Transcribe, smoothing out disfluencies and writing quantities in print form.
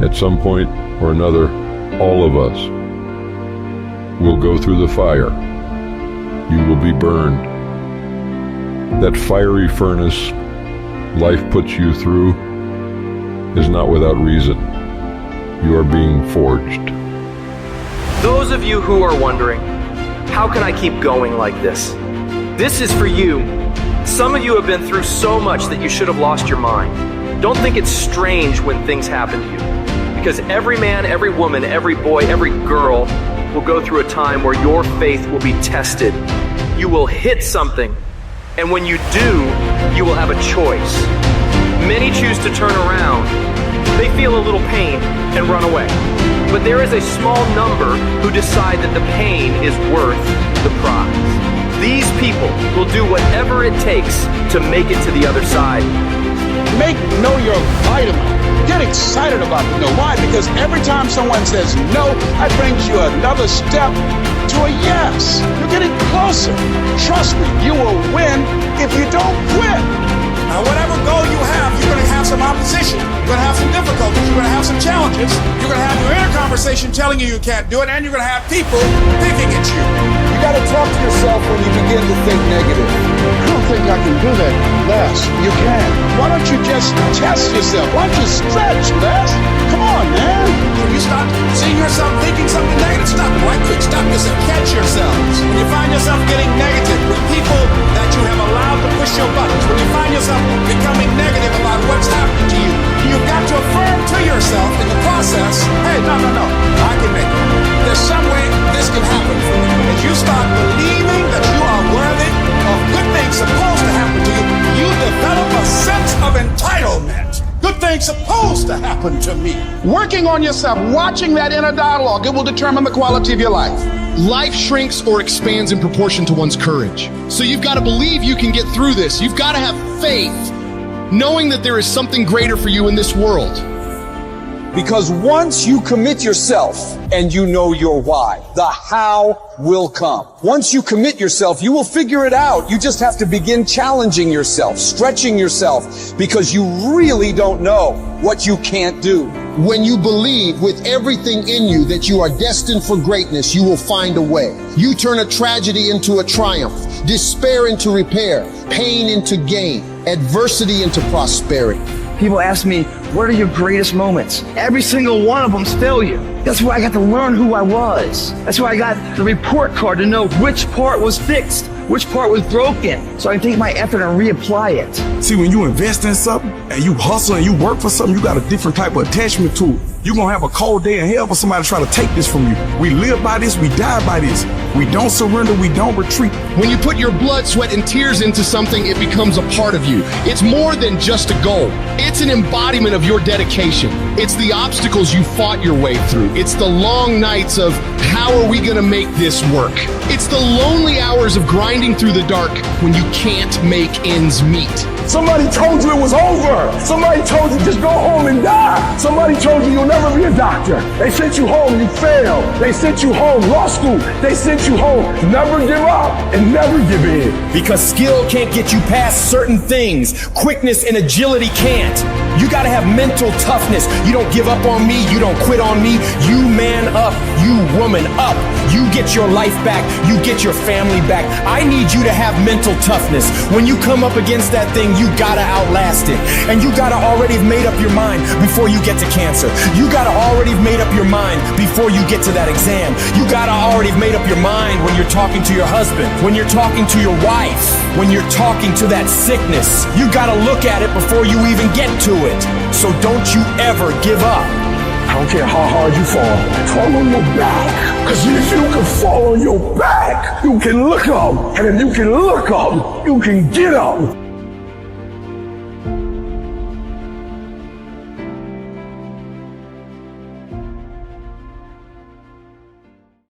At some point or another, all of us will go through the fire. You will be burned. That fiery furnace life puts you through is not without reason. You are being forged. Those of you who are wondering, how can I keep going like this? This is for you. Some of you have been through so much that you should have lost your mind. Don't think it's strange when things happen to you, because every man, every woman, every boy, every girl will go through a time where your faith will be tested. You will hit something, and when you do, you will have a choice. Many choose to turn around. They feel a little pain and run away. But there is a small number who decide that the pain is worth the prize. These people will do whatever it takes to make it to the other side. Know your vitamin. Get excited about the no. Why? Because every time someone says no, that brings you another step to a yes. You're getting closer. Trust me, you will win if you don't quit. Now, whatever goal you have, you're going to have some opposition. You're going to have some difficulties. You're going to have some challenges. You're going to have your inner conversation telling you can't do it, and you're going to have people picking at you. You got to talk to yourself when you begin to think negative. I don't think I can do that, Les. You can. Why don't you just test yourself? Why don't you stretch, Les? Come on, man. When you start seeing yourself thinking something negative, stop it right quick. Stop yourself. Catch yourselves. When you find yourself getting negative with people that you have allowed to push your buttons, when you find yourself becoming negative about what's happening to you, you've got to affirm to yourself in the process, hey, no, I can make it. There's some way this can happen for you. As you start believing that you are worthy of good things supposed to happen to you, you develop a sense of entitlement. Good things supposed to happen to me. Working on yourself, watching that inner dialogue, it will determine the quality of your life. Life shrinks or expands in proportion to one's courage. So you've got to believe you can get through this. You've got to have faith, knowing that there is something greater for you in this world. Because once you commit yourself and you know your why, the how will come. Once you commit yourself, you will figure it out. You just have to begin challenging yourself, stretching yourself, because you really don't know what you can't do. When you believe with everything in you that you are destined for greatness, you will find a way. You turn a tragedy into a triumph, despair into repair, pain into gain, adversity into prosperity. People ask me, what are your greatest moments? Every single one of them's failure. That's why I got to learn who I was. That's why I got the report card to know which part was fixed, which part was broken, so I can take my effort and reapply it. See, when you invest in something and you hustle and you work for something, you got a different type of attachment to it. You're going to have a cold day in hell for somebody to try to take this from you. We live by this, we die by this. We don't surrender, we don't retreat. When you put your blood, sweat, and tears into something, it becomes a part of you. It's more than just a goal. It's an embodiment of your dedication. It's the obstacles you fought your way through. It's the long nights of, how are we going to make this work? It's the lonely hours of grinding through the dark when you can't make ends meet. Somebody told you it was over. Somebody told you just go home and die. Somebody told you you'll never be a doctor. They sent you home, you failed. They sent you home, law school. They sent you home. Never give up and never give in. Because skill can't get you past certain things. Quickness and agility can't. You gotta have mental toughness. You don't give up on me. You don't quit on me. You man up. You woman up. You get your life back. You get your family back. I need you to have mental toughness. When you come up against that thing, you gotta outlast it. And you gotta already have made up your mind before you get to cancer. You gotta already have made up your mind before you get to that exam. You gotta already have made up your mind when you're talking to your husband, when you're talking to your wife, when you're talking to that sickness. You gotta look at it before you even get to it. So don't you ever give up. I don't care how hard you fall on your back. Because if you can fall on your back, you can look up. And if you can look up, you can get up.